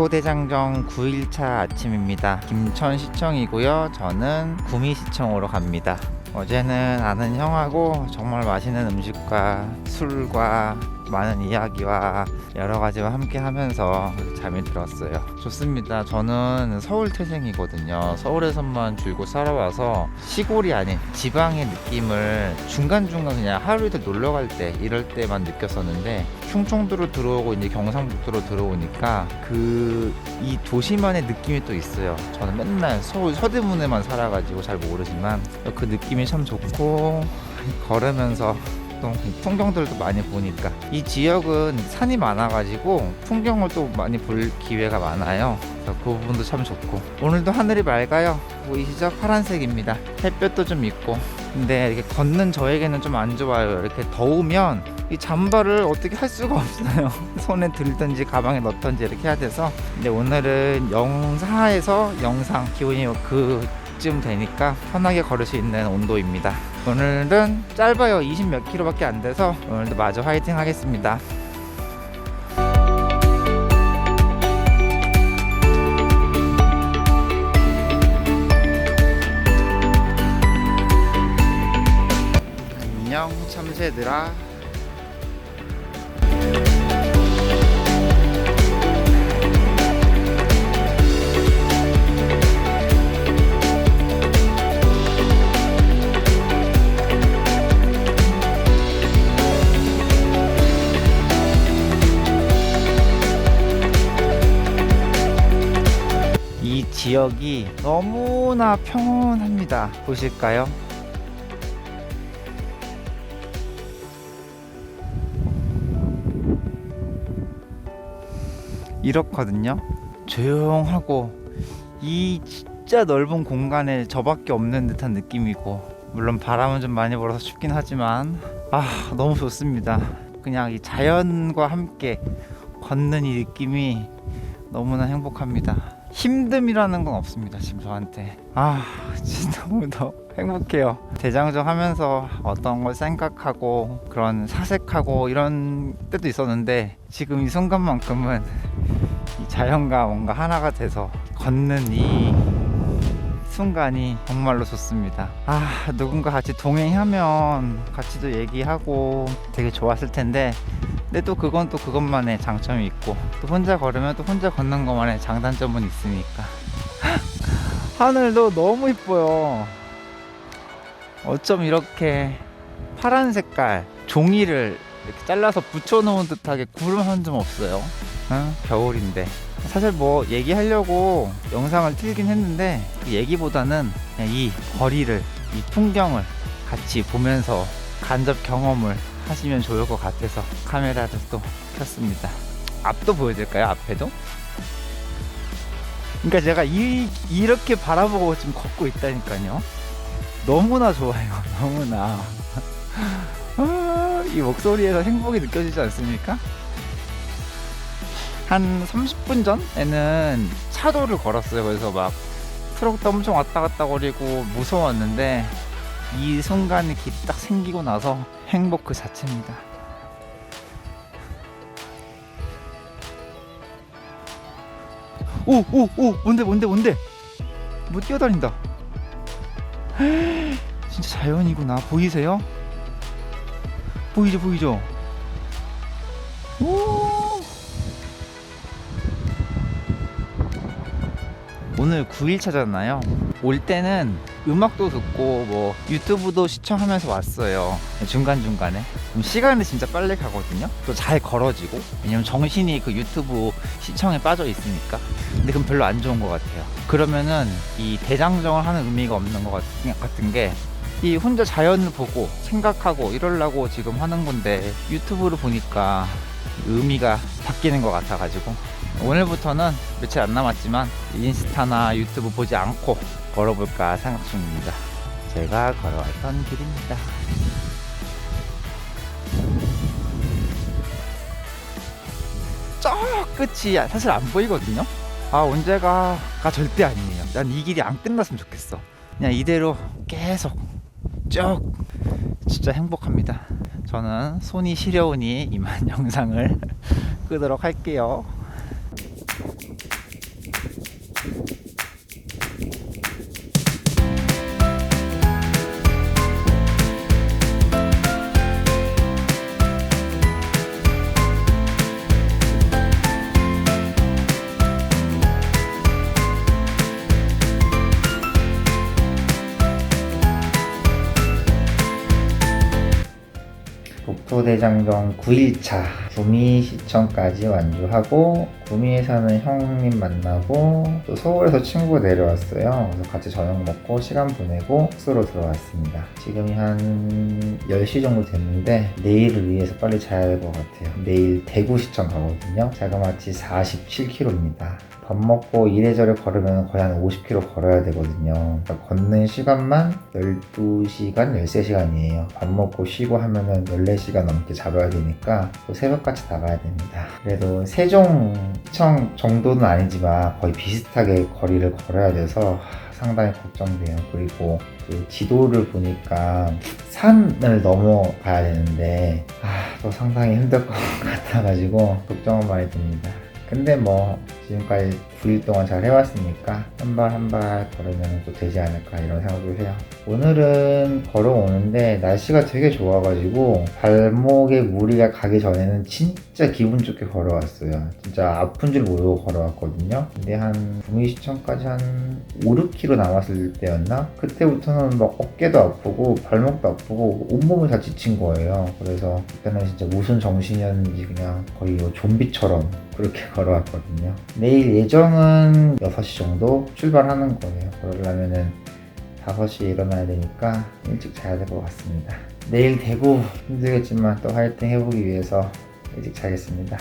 소대장정 9일차 아침입니다. 김천시청이고요. 저는 구미시청으로 갑니다. 어제는 아는 형하고 정말 맛있는 음식과 술과 많은 이야기와 여러 가지와 함께 하면서 잠이 들었어요. 좋습니다. 저는 서울 태생이거든요. 서울에서만 줄곧 살아와서 시골이 아닌 지방의 느낌을 중간중간 그냥 하루 이틀 놀러 갈 때 이럴 때만 느꼈었는데, 충청도로 들어오고 이제 경상북도로 들어오니까 이 도시만의 느낌이 또 있어요. 저는 맨날 서울 서대문에만 살아가지고 잘 모르지만 그 느낌이 참 좋고, 걸으면서 또 풍경들도 많이 보니까, 이 지역은 산이 많아가지고 풍경을 또 많이 볼 기회가 많아요. 그래서 그 부분도 참 좋고, 오늘도 하늘이 맑아요. 보이시죠? 파란색입니다. 햇볕도 좀 있고. 근데 이렇게 걷는 저에게는 좀 안 좋아요. 이렇게 더우면 이 잠바를 어떻게 할 수가 없어요. 손에 들든지 가방에 넣든지 이렇게 해야 돼서. 근데 오늘은 영사에서 영상 기온이 그쯤 되니까 편하게 걸을 수 있는 온도입니다. 오늘은 짧아요. 20 몇 킬로밖에 안 돼서 오늘도 마저 화이팅 하겠습니다. 안녕 참새들아. 이 지역이 너무나 평온합니다. 보실까요? 이렇거든요. 조용하고 이 진짜 넓은 공간에 저밖에 없는 듯한 느낌이고, 물론 바람은 좀 많이 불어서 춥긴 하지만 너무 좋습니다. 그냥 이 자연과 함께 걷는 이 느낌이 너무나 행복합니다. 힘듦이라는 건 없습니다. 지금 저한테 진짜 너무 행복해요. 대장정 하면서 어떤 걸 생각하고 그런 사색하고 이런 때도 있었는데, 지금 이 순간만큼은 이 자연과 뭔가 하나가 돼서 걷는 이 순간이 정말로 좋습니다. 누군가 같이 동행하면 같이 또 얘기하고 되게 좋았을 텐데, 근데 또 그건 또 그것만의 장점이 있고, 또 혼자 걸으면 또 혼자 걷는 것만의 장단점은 있으니까. 하늘도 너무 이뻐요. 어쩜 이렇게 파란 색깔 종이를 이렇게 잘라서 붙여놓은 듯하게 구름 한 점 없어요. 겨울인데. 사실 뭐 얘기하려고 영상을 틀긴 했는데, 그 얘기보다는 그냥 이 거리를, 이 풍경을 같이 보면서 간접 경험을 하시면 좋을 것 같아서 카메라를 또 켰습니다. 앞도 보여드릴까요? 앞에도? 그러니까 제가 이렇게 바라보고 지금 걷고 있다니까요. 너무나 좋아요. 너무나. 이 목소리에서 행복이 느껴지지 않습니까? 한 30분 전에는 차도를 걸었어요. 그래서 막 트럭도 엄청 왔다 갔다 거리고 무서웠는데, 이 순간이 딱 생기고 나서 행복 그 자체입니다. 오 뭔데 뭐 뛰어다닌다. 진짜 자연이구나. 보이세요? 보이죠? 오늘 9일차잖아요. 올 때는 음악도 듣고 뭐 유튜브도 시청하면서 왔어요. 중간중간에. 시간이 진짜 빨리 가거든요. 또 잘 걸어지고, 왜냐면 정신이 그 유튜브 시청에 빠져 있으니까. 근데 그건 별로 안 좋은 것 같아요. 그러면은 이 대장정을 하는 의미가 없는 것 같은 게, 이 혼자 자연을 보고 생각하고 이러려고 지금 하는 건데, 유튜브를 보니까 의미가 바뀌는 것 같아가지고, 오늘부터는 며칠 안 남았지만 인스타나 유튜브 보지 않고 걸어볼까 생각 중입니다. 제가 걸어왔던 길입니다. 저 끝이 사실 안 보이거든요. 언제가 절대 아니에요. 난 이 길이 안 끝났으면 좋겠어. 그냥 이대로 계속 쭉. 진짜 행복합니다. 저는 손이 시려우니 이만 영상을 끄도록 할게요. 국토대장정 9일차 구미시청까지 완주하고 구미에서는 형님 만나고 또 서울에서 친구가 내려왔어요. 그래서 같이 저녁 먹고 시간 보내고 숙소로 들어왔습니다. 지금이 한 10시 정도 됐는데 내일을 위해서 빨리 자야 될 것 같아요. 내일 대구시청 가거든요. 자그마치 47km입니다. 밥 먹고 이래저래 걸으면 거의 한 50km 걸어야 되거든요. 그러니까 걷는 시간만 12시간, 13시간이에요. 밥 먹고 쉬고 하면은 14시간 넘게 잡아야 되니까 또 새벽같이 나가야 됩니다. 그래도 세종시청 정도는 아니지만 거의 비슷하게 거리를 걸어야 돼서 상당히 걱정돼요. 그리고 그 지도를 보니까 산을 넘어가야 되는데 또 상당히 힘들 것 같아가지고 걱정은 많이 됩니다. 근데 뭐 지금까지 9일 동안 잘 해왔으니까 한 발 한 발 걸으면 또 되지 않을까 이런 생각을 해요. 오늘은 걸어오는데 날씨가 되게 좋아가지고 발목에 무리가 가기 전에는 진짜 기분 좋게 걸어왔어요. 진짜 아픈 줄 모르고 걸어왔거든요. 근데 한 구미시청까지 한 5, 6km 남았을 때였나? 그때부터는 막 어깨도 아프고 발목도 아프고 온몸이 다 지친 거예요. 그래서 그때는 진짜 무슨 정신이었는지 그냥 거의 좀비처럼 그렇게 걸어왔거든요. 내일 예정은 6시 정도 출발하는 거예요. 그러려면은 5시에 일어나야 되니까 일찍 자야 될 것 같습니다. 내일 대구 힘들겠지만 또 화이팅 해보기 위해서 일찍 자겠습니다.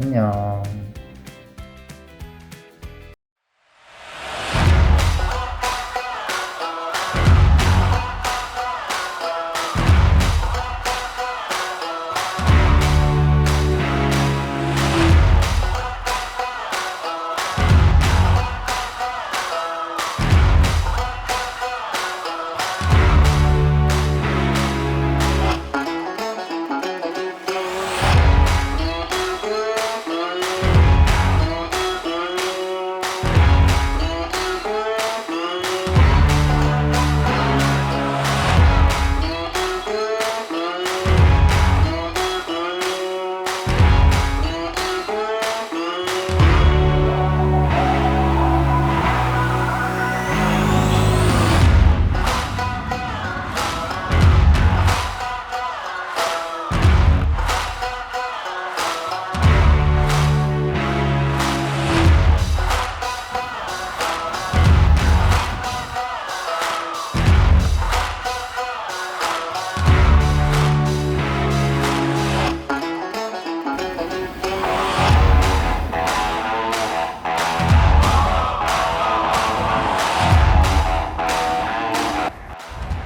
안녕.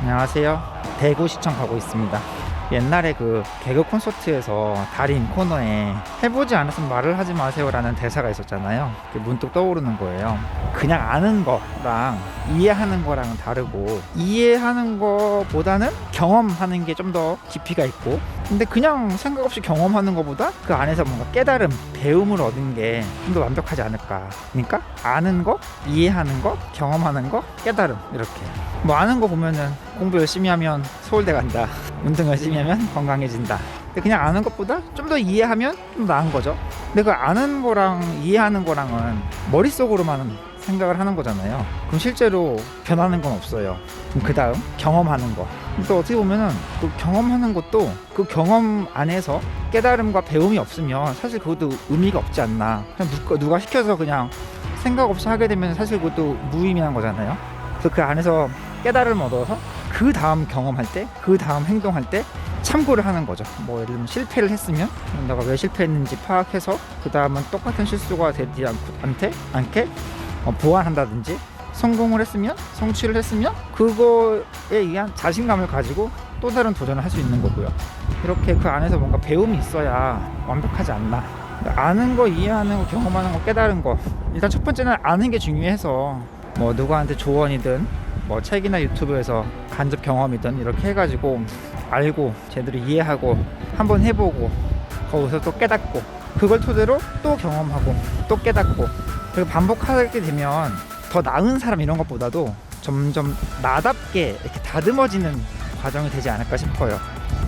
안녕하세요. 대구시청 가고 있습니다. 옛날에 그 개그 콘서트에서 달인 코너에 해보지 않았으면 말을 하지 마세요 라는 대사가 있었잖아요. 문득 떠오르는 거예요. 그냥 아는 거랑 이해하는 거랑은 다르고, 이해하는 거보다는 경험하는 게 좀 더 깊이가 있고, 근데 그냥 생각 없이 경험하는 것보다 그 안에서 뭔가 깨달음, 배움을 얻은 게 좀 더 완벽하지 않을까. 그러니까 아는 거, 이해하는 거, 경험하는 거, 깨달음, 이렇게. 뭐 아는 거 보면은 공부 열심히 하면 서울대 간다, 운동 열심히 하면 건강해진다. 근데 그냥 아는 것보다 좀 더 이해하면 좀 나은 거죠. 근데 그 아는 거랑 이해하는 거랑은 머릿속으로만 생각을 하는 거잖아요. 그럼 실제로 변하는 건 없어요. 그럼 그 다음 경험하는 거. 또 어떻게 보면은 그 경험하는 것도 그 경험 안에서 깨달음과 배움이 없으면 사실 그것도 의미가 없지 않나. 그냥 누가 시켜서 그냥 생각 없이 하게 되면 사실 그것도 무의미한 거잖아요. 그래서 그 안에서 깨달음을 얻어서 그 다음 경험할 때, 그 다음 행동할 때 참고를 하는 거죠. 뭐 예를 들면 실패를 했으면 내가 왜 실패했는지 파악해서 그 다음은 똑같은 실수가 되지 않게 보완한다든지, 성공을 했으면, 성취를 했으면 그거에 의한 자신감을 가지고 또 다른 도전을 할 수 있는 거고요. 이렇게 그 안에서 뭔가 배움이 있어야 완벽하지 않나. 아는 거, 이해하는 거, 경험하는 거, 깨달은 거, 일단 첫 번째는 아는 게 중요해서 뭐 누구한테 조언이든 뭐 책이나 유튜브에서 간접 경험이든 이렇게 해가지고 알고 제대로 이해하고 한번 해보고 거기서 또 깨닫고, 그걸 토대로 또 경험하고 또 깨닫고, 그리고 반복하게 되면 더 나은 사람 이런 것보다도 점점 나답게 이렇게 다듬어지는 과정이 되지 않을까 싶어요.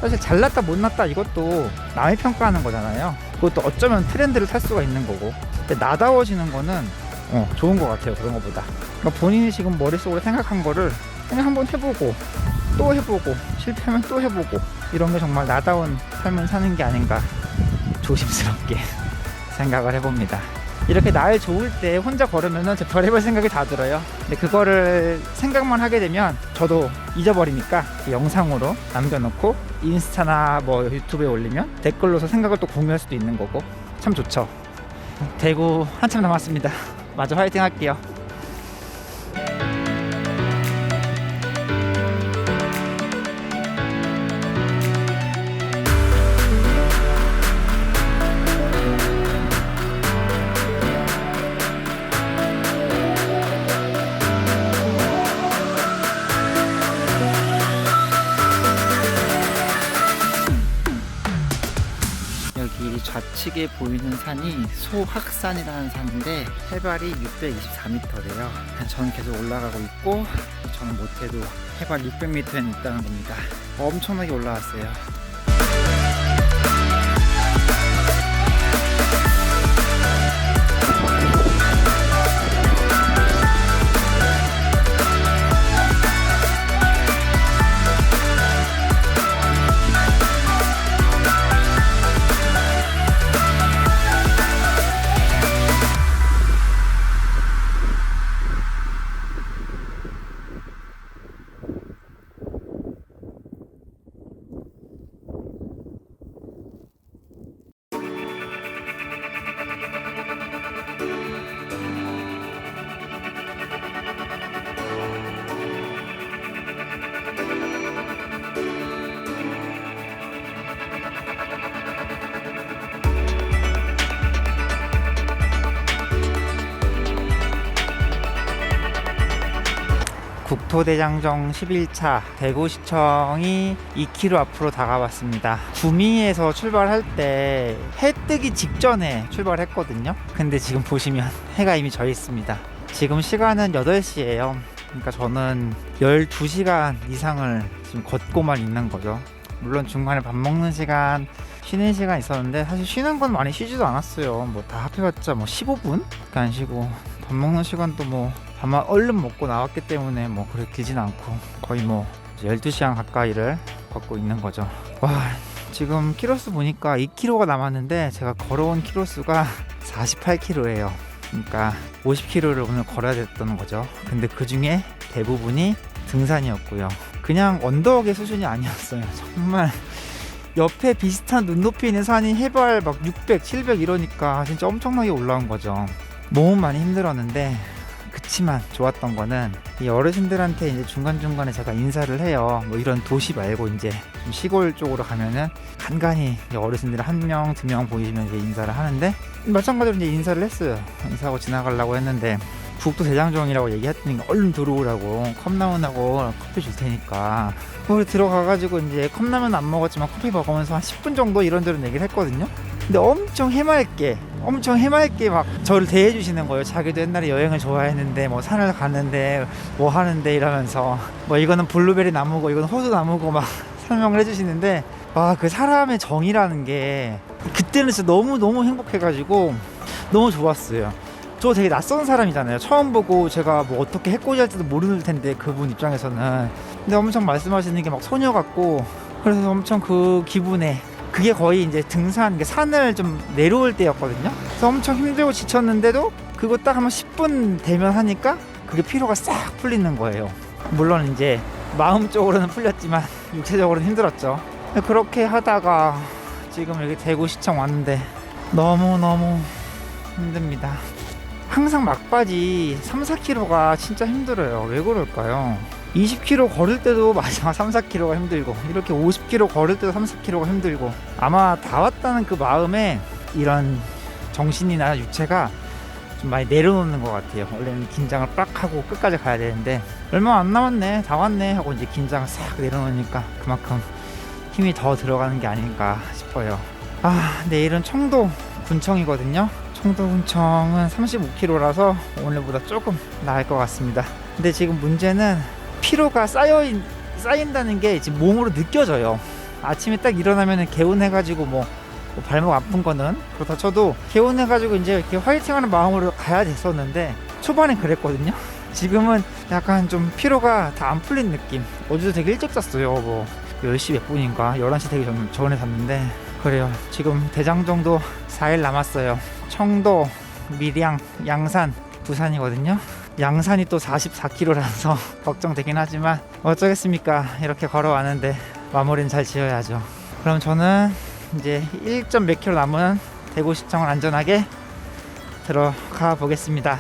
사실 잘났다 못났다 이것도 남이 평가하는 거잖아요. 그것도 어쩌면 트렌드를 탈 수가 있는 거고. 근데 나다워지는 거는 좋은 것 같아요. 그런 것보다. 그러니까 본인이 지금 머릿속으로 생각한 거를 그냥 한번 해보고 또 해보고 실패하면 또 해보고 이런 게 정말 나다운 삶을 사는 게 아닌가 조심스럽게 생각을 해봅니다. 이렇게 날 좋을 때 혼자 걸으면 제 별의별 생각이 다 들어요. 근데 그거를 생각만 하게 되면 저도 잊어버리니까 영상으로 남겨놓고 인스타나 뭐 유튜브에 올리면 댓글로서 생각을 또 공유할 수도 있는 거고 참 좋죠. 대구 한참 남았습니다. 마저 화이팅 할게요. 여기 좌측에 보이는 산이 소학산이라는 산인데 해발이 624m래요. 저는 계속 올라가고 있고 저는 못해도 해발 600m에는 있다는 겁니다. 엄청나게 올라왔어요. 국토대장정 11차 대구시청이 2km 앞으로 다가왔습니다. 구미에서 출발할 때 해 뜨기 직전에 출발했거든요. 근데 지금 보시면 해가 이미 져 있습니다. 지금 시간은 8시예요. 그러니까 저는 12시간 이상을 지금 걷고만 있는 거죠. 물론 중간에 밥 먹는 시간, 쉬는 시간 있었는데 사실 쉬는 건 많이 쉬지도 않았어요. 뭐 다 합해봤자 뭐 15분? 그렇게 안 쉬고 밥 먹는 시간도 뭐 아마 얼른 먹고 나왔기 때문에 뭐 그렇게 길진 않고 거의 뭐 12시간 가까이를 걷고 있는 거죠. 와, 지금 키로수 보니까 2km가 남았는데 제가 걸어온 키로수가 48km예요. 그러니까 50km를 오늘 걸어야 됐던 거죠. 근데 그 중에 대부분이 등산이었고요. 그냥 언덕의 수준이 아니었어요. 정말 옆에 비슷한 눈높이에 있는 산이 해발 막 600, 700 이러니까 진짜 엄청나게 올라온 거죠. 몸은 많이 힘들었는데 그치만 좋았던 거는 이 어르신들한테 이제 중간중간에 제가 인사를 해요. 뭐 이런 도시 말고 이제 좀 시골 쪽으로 가면은 간간히 어르신들 1명, 2명 보이시면 이제 인사를 하는데 마찬가지로 이제 인사를 했어요. 인사하고 지나가려고 했는데 국토대장정이라고 얘기했더니 얼른 들어오라고 컵라면하고 커피 줄 테니까 거기 들어가가지고 이제 컵라면 안 먹었지만 커피 먹으면서 한 10분 정도 이런저런 얘기를 했거든요. 근데 엄청 해맑게 막 저를 대해주시는 거예요. 자기도 옛날에 여행을 좋아했는데 뭐 산을 갔는데 뭐 하는데 이러면서 뭐 이거는 블루베리 나무고 이거는 호수 나무고 막 설명을 해주시는데 와, 그 사람의 정이라는 게 그때는 진짜 너무 행복해가지고 너무 좋았어요. 저 되게 낯선 사람이잖아요. 처음 보고 제가 뭐 어떻게 해코지할지도 모르는 텐데 그분 입장에서는. 근데 엄청 말씀하시는 게 막 소녀 같고 그래서 엄청 그 기분에 그게 거의 이제 등산, 산을 좀 내려올 때였거든요. 그래서 엄청 힘들고 지쳤는데도 그거 딱 한번 10분 되면 하니까 그게 피로가 싹 풀리는 거예요. 물론 이제 마음적으로는 풀렸지만 육체적으로는 힘들었죠. 그렇게 하다가 지금 여기 대구시청 왔는데 너무 힘듭니다. 항상 막바지 3-4km가 진짜 힘들어요. 왜 그럴까요? 20km 걸을 때도 마지막 3-4km가 힘들고 이렇게 50km 걸을 때도 3-4km가 힘들고 아마 다 왔다는 그 마음에 이런 정신이나 육체가 좀 많이 내려놓는 것 같아요. 원래는 긴장을 빡 하고 끝까지 가야 되는데 얼마 안 남았네, 다 왔네 하고 이제 긴장을 싹 내려놓으니까 그만큼 힘이 더 들어가는 게 아닌가 싶어요. 내일은 청도 군청이거든요. 청도 군청은 35km라서 오늘보다 조금 나을 것 같습니다. 근데 지금 문제는 피로가 쌓인다는 게 지금 몸으로 느껴져요. 아침에 딱 일어나면 개운해가지고 뭐 발목 아픈 거는 그렇다 쳐도 개운해가지고 이제 이렇게 화이팅하는 마음으로 가야 됐었는데 초반엔 그랬거든요. 지금은 약간 좀 피로가 다 안 풀린 느낌. 어제도 되게 일찍 잤어요. 뭐 10시 몇 분인가 11시 되기 전에 잤는데 그래요. 지금 대장정도 4일 남았어요. 청도, 밀양, 양산, 부산이거든요. 양산이 또 44km라서 걱정되긴 하지만 어쩌겠습니까. 이렇게 걸어왔는데 마무리는 잘 지어야죠. 그럼 저는 이제 1점 몇 킬로 남은 대구시청을 안전하게 들어가 보겠습니다.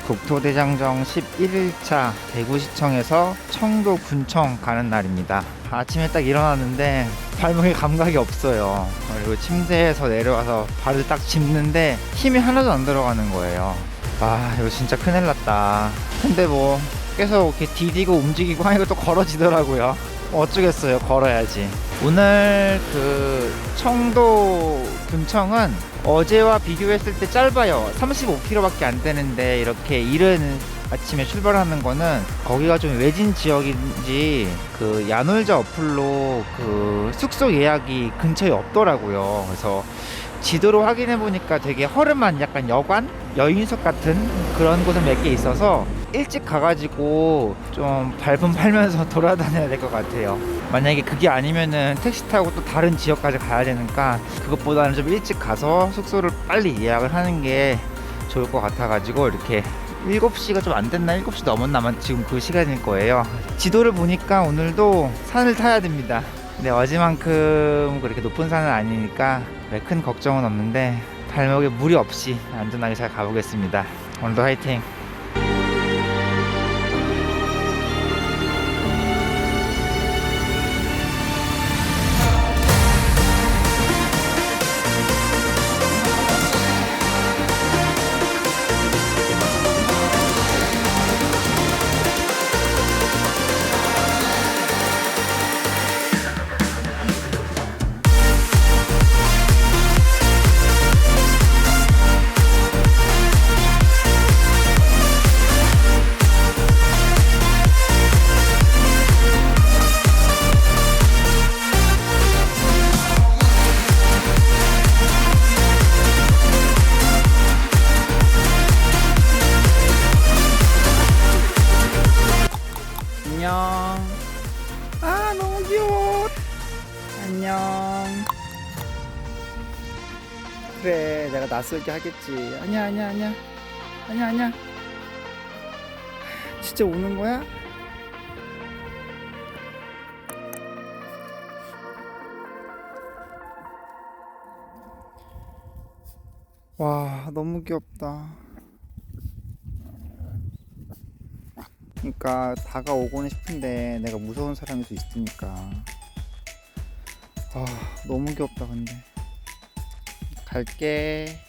국토대장정 11일차 대구시청에서 청도 군청 가는 날입니다. 아침에 딱 일어났는데 발목에 감각이 없어요. 그리고 침대에서 내려와서 발을 딱 짚는데 힘이 하나도 안 들어가는 거예요. 아, 이거 진짜 큰일 났다. 근데 뭐 계속 이렇게 디디고 움직이고 하니까 또 걸어지더라고요. 어쩌겠어요. 걸어야지. 오늘 그 청도 군청은 어제와 비교했을 때 짧아요. 35km밖에 안 되는데 이렇게 이른 아침에 출발하는 거는 거기가 좀 외진 지역인지 그 야놀자 어플로 그 숙소 예약이 근처에 없더라고요. 그래서 지도로 확인해 보니까 되게 허름한 약간 여관? 여인숙 같은 그런 곳은 몇 개 있어서 일찍 가가지고 좀 발품 팔면서 돌아다녀야 될 것 같아요. 만약에 그게 아니면은 택시 타고 또 다른 지역까지 가야 되니까 그것보다는 좀 일찍 가서 숙소를 빨리 예약을 하는 게 좋을 것 같아가지고 이렇게 7시가 좀 안 됐나? 7시 넘었나만 지금 그 시간일 거예요. 지도를 보니까 오늘도 산을 타야 됩니다. 근데 어제만큼 그렇게 높은 산은 아니니까 큰 걱정은 없는데 발목에 무리 없이 안전하게 잘 가보겠습니다. 오늘도 화이팅! 안녕. 아, 너무 귀여워. 안녕. 그래, 내가 낯설게 하겠지. 아니야, 아니야, 아니야. 아니야, 아니야. 진짜 우는 거야? 와, 너무 귀엽다. 그러니까 다가오고는 싶은데 내가 무서운 사람일 수 있으니까. 아, 너무 귀엽다. 근데 갈게.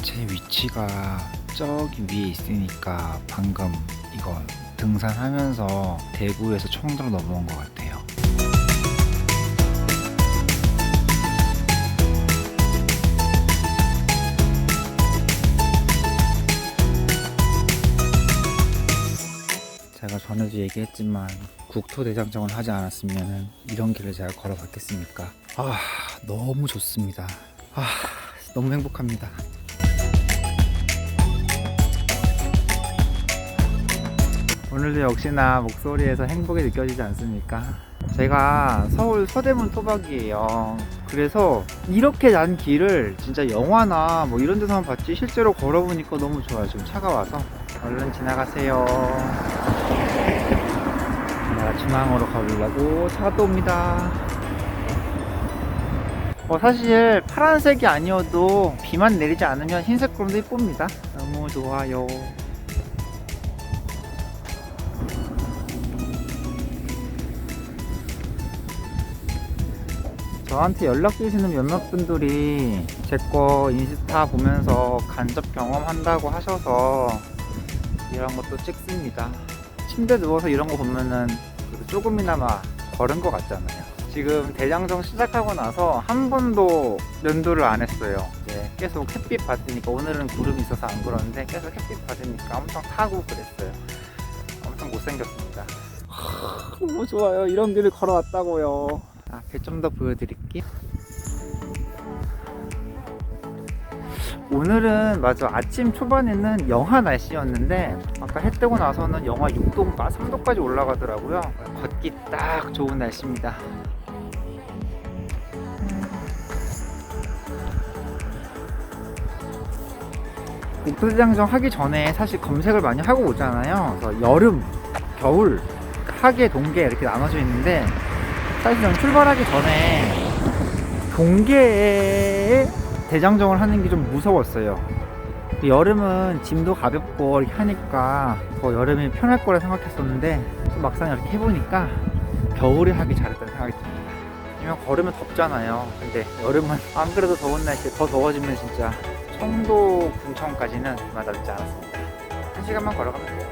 제 위치가 저기 위에 있으니까 방금 이건 등산하면서 대구에서 청도로 넘어온 것 같아요. 제가 전에도 얘기했지만 국토대장정을 하지 않았으면 이런 길을 제가 걸어봤겠습니까? 아, 너무 좋습니다. 아, 너무 행복합니다. 오늘도 역시나 목소리에서 행복이 느껴지지 않습니까? 제가 서울 서대문 토박이에요. 그래서 이렇게 난 길을 진짜 영화나 뭐 이런 데서만 봤지 실제로 걸어보니까 너무 좋아요. 지금 차가 와서 얼른 지나가세요. 자, 중앙으로 가보려고 차가 또 옵니다. 사실 파란색이 아니어도 비만 내리지 않으면 흰색 구름도 이쁩니다. 너무 좋아요. 저한테 연락 주시는 몇몇 분들이 제 거 인스타 보면서 간접 경험한다고 하셔서 이런 것도 찍습니다. 침대 누워서 이런 거 보면은 조금이나마 걸은 것 같잖아요. 지금 대장정 시작하고 나서 한 번도 면도를 안 했어요. 이제 계속 햇빛 받으니까, 오늘은 구름이 있어서 안 그러는데 계속 햇빛 받으니까 엄청 타고 그랬어요. 엄청 못생겼습니다. 너무 좋아요. 이런 길을 걸어왔다고요. 앞에 좀 더 보여드릴게요. 오늘은 맞아, 아침 초반에는 영하 날씨였는데 아까 해 뜨고 나서는 영하 6도인가 3도까지 올라가더라고요. 걷기 딱 좋은 날씨입니다. 국토대장정 하기 전에 사실 검색을 많이 하고 오잖아요. 그래서 여름, 겨울, 하계, 동계 이렇게 나눠져 있는데 사실 저는 출발하기 전에 동계에 대장정을 하는 게 좀 무서웠어요. 여름은 짐도 가볍고 이렇게 하니까 더 여름이 편할 거라 생각했었는데 막상 이렇게 해보니까 겨울에 하기 잘했다는 생각이 듭니다. 왜냐면 걸으면 덥잖아요. 근데 여름은 안 그래도 더운 날씨에 더 더워지면 진짜 청도 군청까지는 얼마 남지 않았습니다. 1시간만 걸어가면 돼요.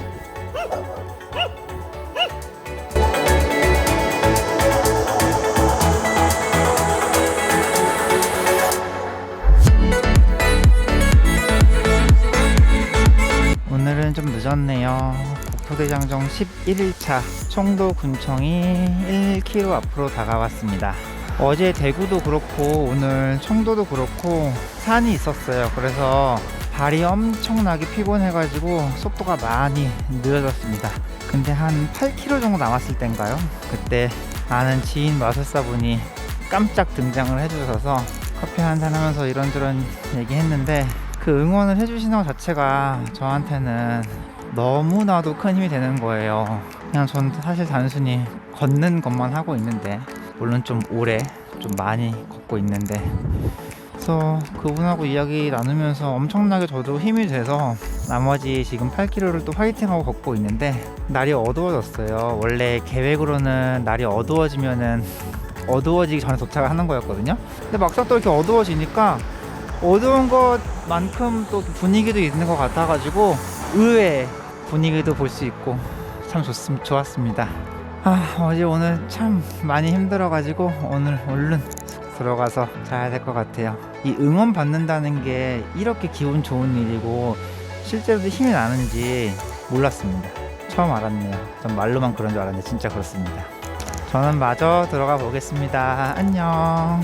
오늘은 좀 늦었네요. 국토대장정 11일차 청도 군청이 1km 앞으로 다가왔습니다. 어제 대구도 그렇고 오늘 청도도 그렇고 산이 있었어요. 그래서 발이 엄청나게 피곤해가지고 속도가 많이 느려졌습니다. 근데 한 8km 정도 남았을 땐가요? 그때 아는 지인 마술사분이 깜짝 등장을 해주셔서 커피 한잔 하면서 이런저런 얘기했는데, 그 응원을 해주시는 것 자체가 저한테는 너무나도 큰 힘이 되는 거예요. 그냥 전 사실 단순히 걷는 것만 하고 있는데, 물론 좀 오래 좀 많이 걷고 있는데, 그래서 그분하고 이야기 나누면서 엄청나게 저도 힘이 돼서 나머지 지금 8km를 또 화이팅하고 걷고 있는데, 날이 어두워졌어요. 원래 계획으로는 날이 어두워지면은 어두워지기 전에 도착을 하는 거였거든요. 근데 막상 또 이렇게 어두워지니까 어두운 것만큼 또 분위기도 있는 것 같아가지고 의외의 분위기도 볼 수 있고 참 좋았습니다. 어제 오늘 참 많이 힘들어가지고 오늘 얼른 들어가서 자야 될 것 같아요. 이 응원 받는다는 게 이렇게 기분 좋은 일이고 실제로도 힘이 나는지 몰랐습니다. 처음 알았네요. 전 말로만 그런 줄 알았는데 진짜 그렇습니다. 저는 마저 들어가 보겠습니다. 안녕.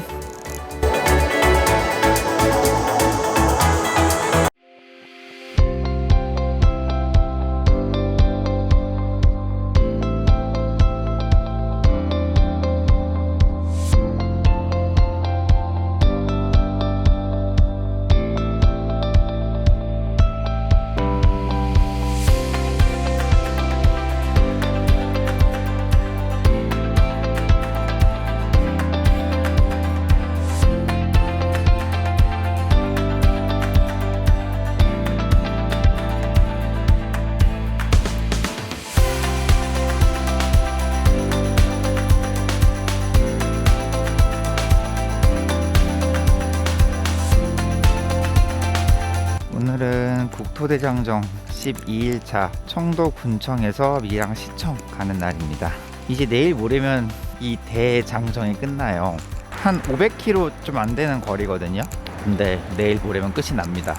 오늘은 국토대장정 12일차 청도군청에서 밀양시청 가는 날입니다. 이제 내일 모레면 이 대장정이 끝나요. 한 500km 좀 안 되는 거리거든요. 근데 내일 모레면 끝이 납니다.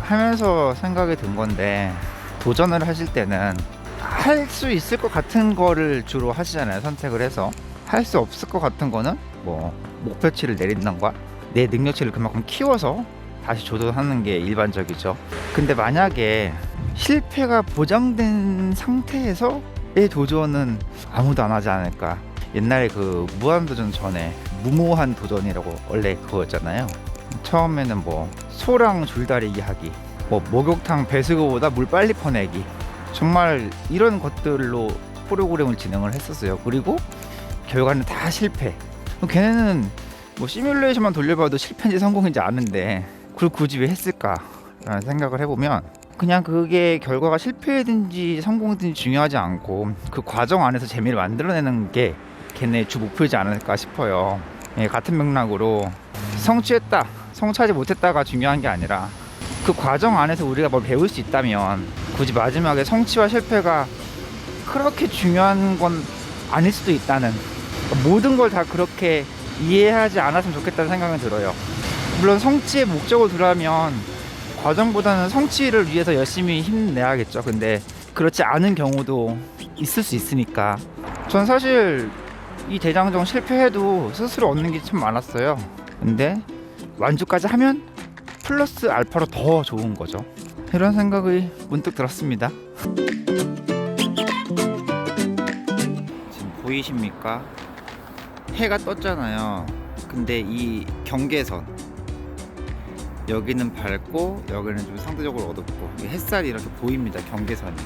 하면서 생각이 든 건데, 도전을 하실 때는 할 수 있을 것 같은 거를 주로 하시잖아요. 선택을 해서. 할 수 없을 것 같은 거는 뭐 목표치를 내린다던가 내 능력치를 그만큼 키워서 다시 조절하는 게 일반적이죠. 근데 만약에 실패가 보장된 상태에서의 도전은 아무도 안 하지 않을까. 옛날에 그 무한도전 전에 무모한 도전이라고 원래 그거였잖아요. 처음에는 뭐 소랑 줄다리기 하기, 뭐 목욕탕 배수구보다 물 빨리 퍼내기, 정말 이런 것들로 프로그램을 진행을 했었어요. 그리고 결과는 다 실패. 걔네는 뭐 시뮬레이션만 돌려봐도 실패인지 성공인지 아는데 그걸 굳이 왜 했을까라는 생각을 해보면, 그냥 그게 결과가 실패든지 성공든지 중요하지 않고 그 과정 안에서 재미를 만들어내는 게 걔네의 주 목표이지 않을까 싶어요. 예, 같은 맥락으로 성취했다, 성취하지 못했다가 중요한 게 아니라 그 과정 안에서 우리가 뭘 배울 수 있다면 굳이 마지막에 성취와 실패가 그렇게 중요한 건 아닐 수도 있다는, 모든 걸 다 그렇게 이해하지 않았으면 좋겠다는 생각은 들어요. 물론 성취의 목적을 두라면 과정보다는 성취를 위해서 열심히 힘내야겠죠. 근데 그렇지 않은 경우도 있을 수 있으니까. 전 사실 이 대장정 실패해도 스스로 얻는 게 참 많았어요. 근데 완주까지 하면 플러스 알파로 더 좋은 거죠. 이런 생각이 문득 들었습니다. 지금 보이십니까? 해가 떴잖아요. 근데 이 경계선, 여기는 밝고 여기는 좀 상대적으로 어둡고, 햇살이 이렇게 보입니다. 경계선이.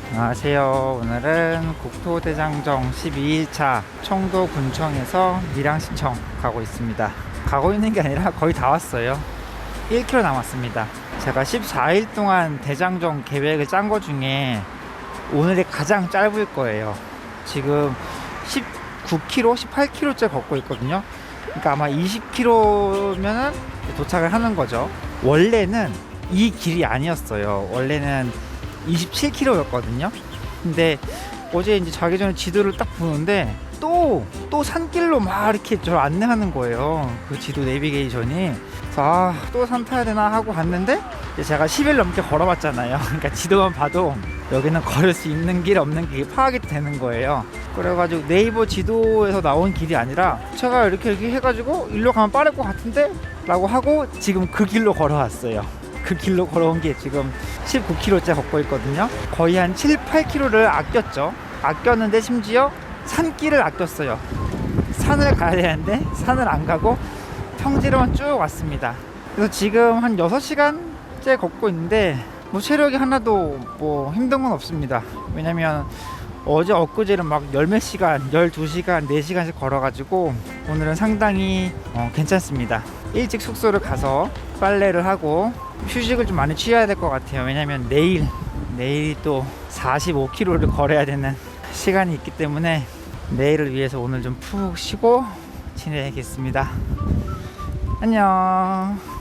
안녕하세요. 오늘은 국토대장정 12일차 청도군청에서 밀양시청 가고 있습니다. 가고 있는 게 아니라 거의 다 왔어요. 1km 남았습니다. 제가 14일 동안 대장정 계획을 짠 거 중에 오늘이 가장 짧을 거예요. 지금 19km, 18km째 걷고 있거든요. 그러니까 아마 20km면은 도착을 하는 거죠. 원래는 이 길이 아니었어요. 원래는 27km였거든요. 근데 어제 이제 자기 전에 지도를 딱 보는데 또 산길로 막 이렇게 저를 안내하는 거예요. 그 지도 내비게이션이. 그래서 또 산 타야 되나 하고 갔는데, 제가 10일 넘게 걸어봤잖아요. 그러니까 지도만 봐도 여기는 걸을 수 있는 길 없는 길 파악이 되는 거예요. 그래가지고 네이버 지도에서 나온 길이 아니라 제가 이렇게 해가지고 일로 가면 빠를 것 같은데 라고 하고 지금 그 길로 걸어왔어요. 그 길로 걸어온 게 지금 19km째 걷고 있거든요. 거의 한 7, 8km를 아꼈죠. 아꼈는데 심지어 산길을 아꼈어요. 산을 가야 되는데 산을 안 가고 평지로만 쭉 왔습니다. 그래서 지금 한 6시간째 걷고 있는데 뭐 체력이 하나도 뭐 힘든 건 없습니다. 왜냐면 어제 엊그제는 막 열몇 시간, 12시간, 4시간씩 걸어가지고 오늘은 상당히 괜찮습니다. 일찍 숙소를 가서 빨래를 하고 휴식을 좀 많이 취해야 될 것 같아요. 왜냐면 내일이 또 45km를 걸어야 되는 시간이 있기 때문에 내일을 위해서 오늘 좀 푹 쉬고 지내야겠습니다. 안녕.